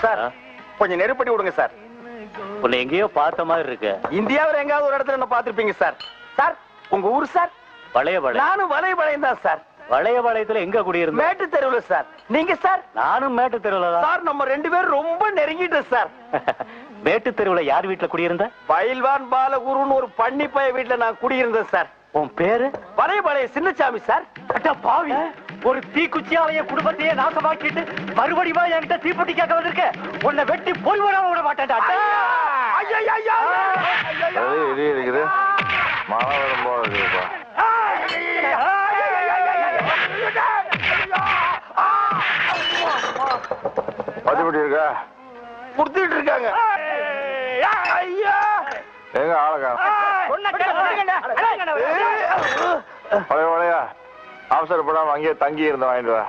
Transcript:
Sir கொஞ்சம் நெருப்படி விடுங்க sir. உன்னை எங்கேயோ பார்த்த மாதிரி இருக்கு. இந்தியாவில் எங்காவது ஒரு இடத்துல என்ன பார்த்திருப்பீங்க சார். சார் உங்க ஊர் சார்? வளையபாளையம். நானும் வளையபாளையம் தான் சார். வளையபாளையத்துல எங்க குடியிருந்த? மேட்டு தெருவுல சார். நீங்க சார்? நானும் மேட்டு தெருவுல தான் சார். நம்ம 2 பேரும் ரொம்ப நெருங்கிட்டோம் சார். மேட்டு தெருவுல யார் வீட்டுல குடியிருந்த? பயில்வான் பாலகுருன்னு ஒரு பண்ணி பைய வீட்டுல நான் குடியிருந்தேன் சார். உன் பேரு? வளையபாளையம் சின்னசாமி சார். அட்டா பாவி, ஒரு தீக்குச்சியாலைய குடும்பத்தையே நாசமாக்கிட்டு மறுபடியும் என்கிட்ட தீப்பெட்டி கேட்க வந்திருக்க. உன்னை வெட்டி போய் வராம விட மாட்டேன்டா. இருக்குது மழை வரும் போல இருக்குப்பா. பத்திப்பட்டி இருக்கா? குடுத்துட்டு இருக்காங்க. எங்க ஆளுக்கா பழைய ஆஃபீஸர் போடாம அங்கேயே தங்கி இருந்து வாங்கிட்டு வா.